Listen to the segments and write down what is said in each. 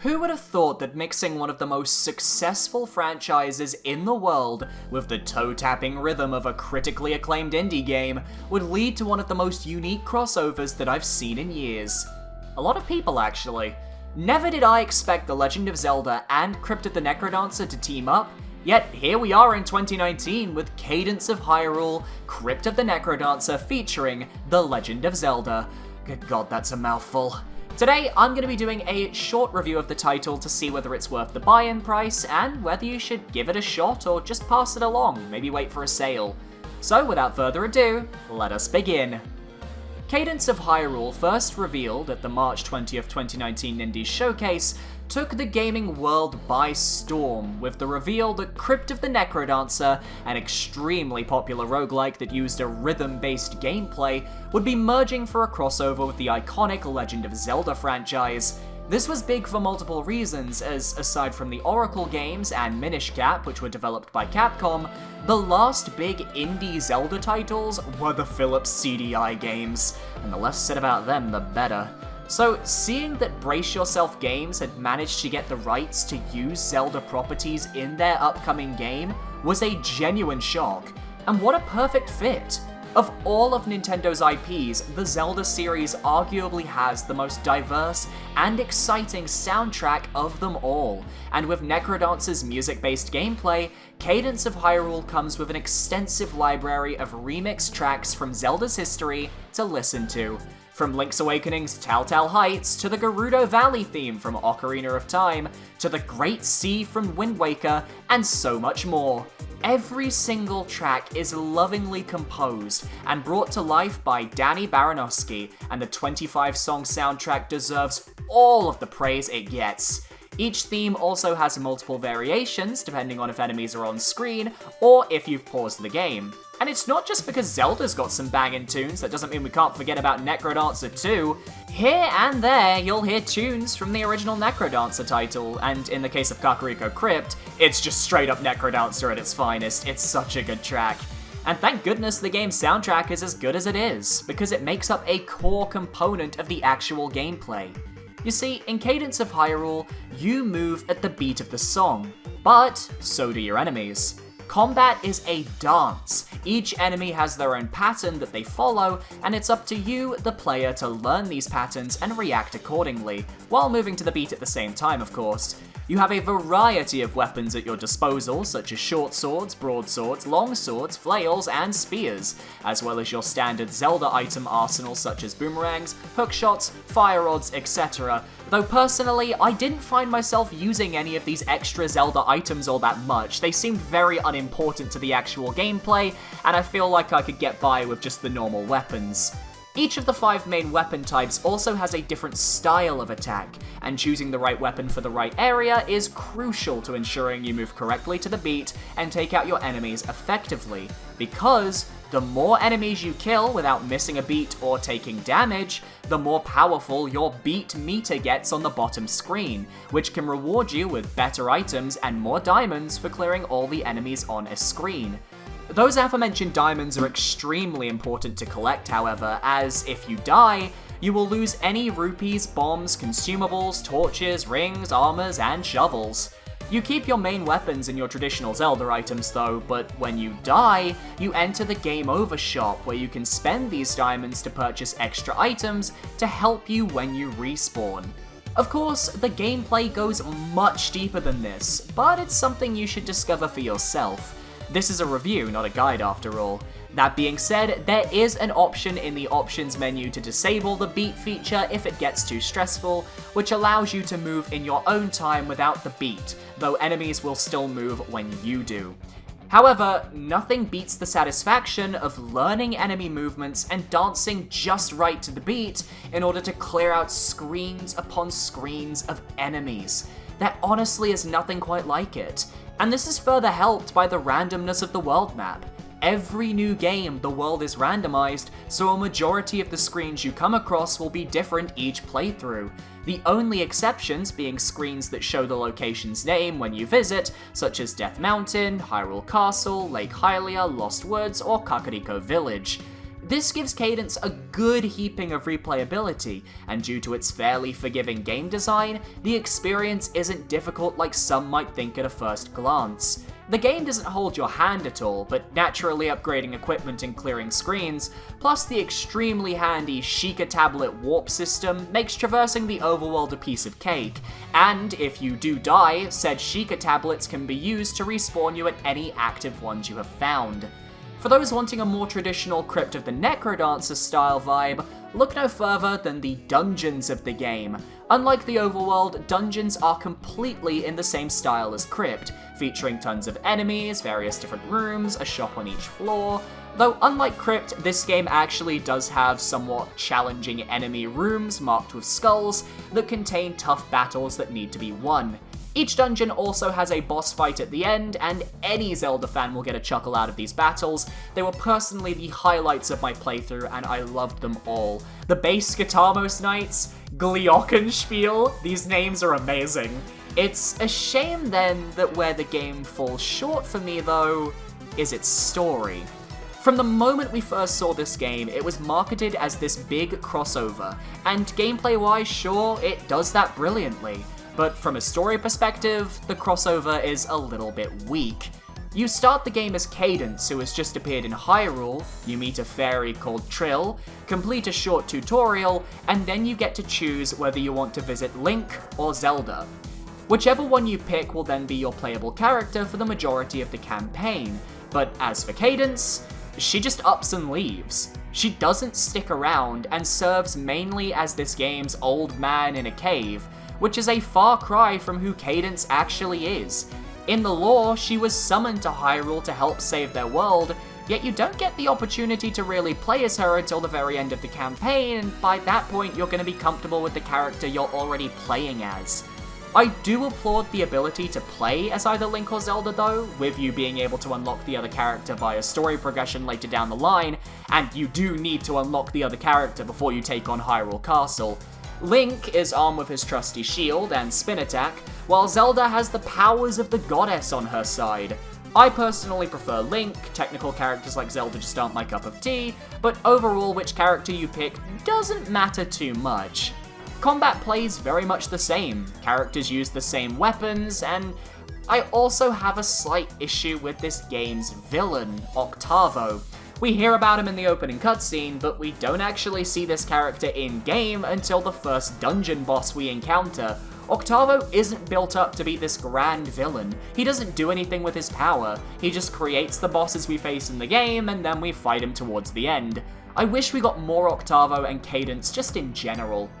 Who would have thought that mixing one of the most successful franchises in the world with the toe-tapping rhythm of a critically acclaimed indie game would lead to one of the most unique crossovers that I've seen in years? A lot of people, actually. Never did I expect The Legend of Zelda and Crypt of the Necrodancer to team up, yet here we are in 2019 with Cadence of Hyrule, Crypt of the Necrodancer featuring The Legend of Zelda. Good god, that's a mouthful. Today, I'm going to be doing a short review of the title to see whether it's worth the buy-in price and whether you should give it a shot or just pass it along, maybe wait for a sale. So without further ado, let us begin. Cadence of Hyrule, first revealed at the March 20th, 2019 Indies Showcase, took the gaming world by storm with the reveal that Crypt of the Necrodancer, an extremely popular roguelike that used a rhythm-based gameplay, would be merging for a crossover with the iconic Legend of Zelda franchise. This was big for multiple reasons, as aside from the Oracle games and Minish Cap, which were developed by Capcom, the last big indie Zelda titles were the Philips CDI games, and the less said about them, the better. So, seeing that Brace Yourself Games had managed to get the rights to use Zelda properties in their upcoming game was a genuine shock, and what a perfect fit! Of all of Nintendo's IPs, the Zelda series arguably has the most diverse and exciting soundtrack of them all, and with Necrodancer's music-based gameplay, Cadence of Hyrule comes with an extensive library of remixed tracks from Zelda's history to listen to. From Link's Awakening's Telltale Heights, to the Gerudo Valley theme from Ocarina of Time, to the Great Sea from Wind Waker, and so much more. Every single track is lovingly composed and brought to life by Danny Baranowski, and the 25-song soundtrack deserves all of the praise it gets. Each theme also has multiple variations depending on if enemies are on screen or if you've paused the game. And it's not just because Zelda's got some banging tunes, that doesn't mean we can't forget about Necrodancer too. Here and there, you'll hear tunes from the original Necrodancer title, and in the case of Kakariko Crypt, it's just straight up Necrodancer at its finest. It's such a good track. And thank goodness the game's soundtrack is as good as it is, because it makes up a core component of the actual gameplay. You see, in Cadence of Hyrule, you move at the beat of the song, but so do your enemies. Combat is a dance. Each enemy has their own pattern that they follow, and it's up to you, the player, to learn these patterns and react accordingly, while moving to the beat at the same time, of course. You have a variety of weapons at your disposal, such as short swords, broadswords, long swords, flails, and spears, as well as your standard Zelda item arsenal such as boomerangs, hookshots, fire rods, etc. Though personally, I didn't find myself using any of these extra Zelda items all that much. They seemed very unimportant to the actual gameplay, and I feel like I could get by with just the normal weapons. Each of the 5 main weapon types also has a different style of attack, and choosing the right weapon for the right area is crucial to ensuring you move correctly to the beat and take out your enemies effectively, because the more enemies you kill without missing a beat or taking damage, the more powerful your beat meter gets on the bottom screen, which can reward you with better items and more diamonds for clearing all the enemies on a screen. Those aforementioned diamonds are extremely important to collect, however, as if you die, you will lose any rupees, bombs, consumables, torches, rings, armors, and shovels. You keep your main weapons and your traditional Zelda items though, but when you die, you enter the Game Over shop where you can spend these diamonds to purchase extra items to help you when you respawn. Of course, the gameplay goes much deeper than this, but it's something you should discover for yourself. This is a review, not a guide after all. That being said, there is an option in the options menu to disable the beat feature if it gets too stressful, which allows you to move in your own time without the beat, though enemies will still move when you do. However, nothing beats the satisfaction of learning enemy movements and dancing just right to the beat in order to clear out screens upon screens of enemies. There honestly is nothing quite like it. And this is further helped by the randomness of the world map. Every new game, the world is randomized, so a majority of the screens you come across will be different each playthrough. The only exceptions being screens that show the location's name when you visit, such as Death Mountain, Hyrule Castle, Lake Hylia, Lost Woods, or Kakariko Village. This gives Cadence a good heaping of replayability, and due to its fairly forgiving game design, the experience isn't difficult like some might think at a first glance. The game doesn't hold your hand at all, but naturally upgrading equipment and clearing screens, plus the extremely handy Sheikah tablet warp system makes traversing the overworld a piece of cake, and if you do die, said Sheikah tablets can be used to respawn you at any active ones you have found. For those wanting a more traditional Crypt of the Necrodancer style vibe, look no further than the dungeons of the game. Unlike the overworld, dungeons are completely in the same style as Crypt, featuring tons of enemies, various different rooms, a shop on each floor. Though unlike Crypt, this game actually does have somewhat challenging enemy rooms marked with skulls that contain tough battles that need to be won. Each dungeon also has a boss fight at the end, and any Zelda fan will get a chuckle out of these battles. They were personally the highlights of my playthrough, and I loved them all. The base Skatamos Knights, Glockenspiel, these names are amazing. It's a shame then that where the game falls short for me though, is its story. From the moment we first saw this game, it was marketed as this big crossover, and gameplay-wise, sure, it does that brilliantly. But from a story perspective, the crossover is a little bit weak. You start the game as Cadence, who has just appeared in Hyrule, you meet a fairy called Trill, complete a short tutorial, and then you get to choose whether you want to visit Link or Zelda. Whichever one you pick will then be your playable character for the majority of the campaign, but as for Cadence, she just ups and leaves. She doesn't stick around and serves mainly as this game's old man in a cave, which is a far cry from who Cadence actually is. In the lore, she was summoned to Hyrule to help save their world, yet you don't get the opportunity to really play as her until the very end of the campaign, and by that point you're going to be comfortable with the character you're already playing as. I do applaud the ability to play as either Link or Zelda though, with you being able to unlock the other character via story progression later down the line, and you do need to unlock the other character before you take on Hyrule Castle. Link is armed with his trusty shield and spin attack, while Zelda has the powers of the goddess on her side. I personally prefer Link, technical characters like Zelda just aren't my cup of tea, but overall which character you pick doesn't matter too much. Combat plays very much the same, characters use the same weapons, and I also have a slight issue with this game's villain, Octavo. We hear about him in the opening cutscene, but we don't actually see this character in-game until the first dungeon boss we encounter. Octavo isn't built up to be this grand villain. He doesn't do anything with his power. He just creates the bosses we face in the game, and then we fight him towards the end. I wish we got more Octavo and Cadence just in general.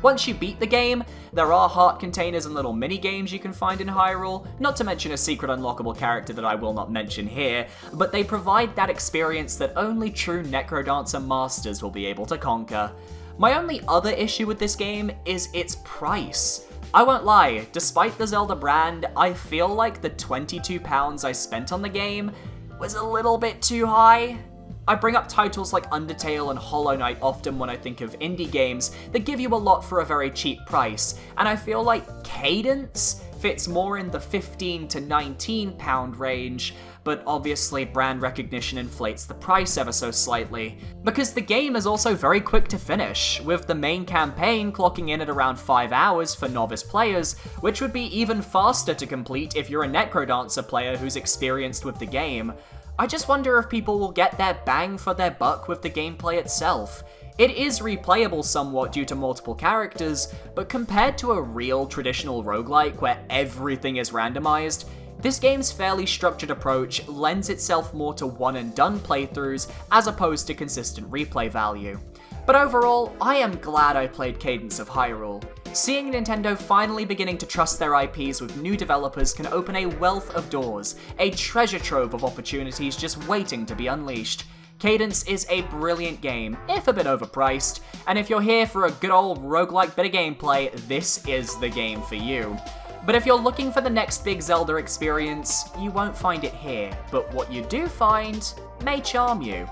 Once you beat the game, there are heart containers and little mini-games you can find in Hyrule, not to mention a secret unlockable character that I will not mention here, but they provide that experience that only true Necrodancer masters will be able to conquer. My only other issue with this game is its price. I won't lie, despite the Zelda brand, I feel like the £22 I spent on the game was a little bit too high. I bring up titles like Undertale and Hollow Knight often when I think of indie games that give you a lot for a very cheap price, and I feel like Cadence fits more in the £15 to £19 range, but obviously brand recognition inflates the price ever so slightly. Because the game is also very quick to finish, with the main campaign clocking in at around 5 hours for novice players, which would be even faster to complete if you're a Necrodancer player who's experienced with the game. I just wonder if people will get their bang for their buck with the gameplay itself. It is replayable somewhat due to multiple characters, but compared to a real traditional roguelike where everything is randomized, this game's fairly structured approach lends itself more to one-and-done playthroughs as opposed to consistent replay value. But overall, I am glad I played Cadence of Hyrule. Seeing Nintendo finally beginning to trust their IPs with new developers can open a wealth of doors, a treasure trove of opportunities just waiting to be unleashed. Cadence is a brilliant game, if a bit overpriced, and if you're here for a good old roguelike bit of gameplay, this is the game for you. But if you're looking for the next big Zelda experience, you won't find it here, but what you do find may charm you.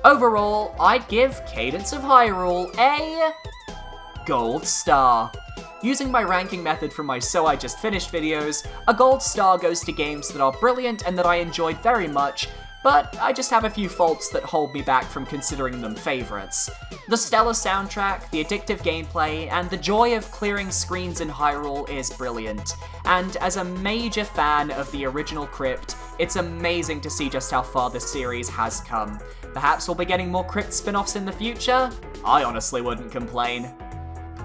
Overall, I'd give Cadence of Hyrule a gold star. Using my ranking method from my So I Just Finished videos, a gold star goes to games that are brilliant and that I enjoyed very much, but I just have a few faults that hold me back from considering them favourites. The stellar soundtrack, the addictive gameplay, and the joy of clearing screens in Hyrule is brilliant, and as a major fan of the original Crypt, it's amazing to see just how far this series has come. Perhaps we'll be getting more Crypt spin-offs in the future? I honestly wouldn't complain.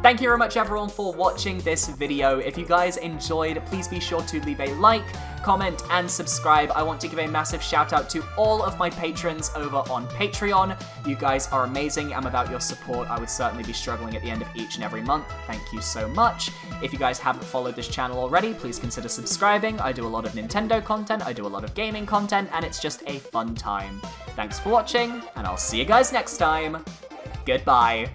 Thank you very much everyone for watching this video. If you guys enjoyed, please be sure to leave a like, comment, and subscribe. I want to give a massive shout out to all of my patrons over on Patreon. You guys are amazing, and without your support, I would certainly be struggling at the end of each and every month. Thank you so much. If you guys haven't followed this channel already, please consider subscribing. I do a lot of Nintendo content, I do a lot of gaming content, and it's just a fun time. Thanks for watching, and I'll see you guys next time. Goodbye.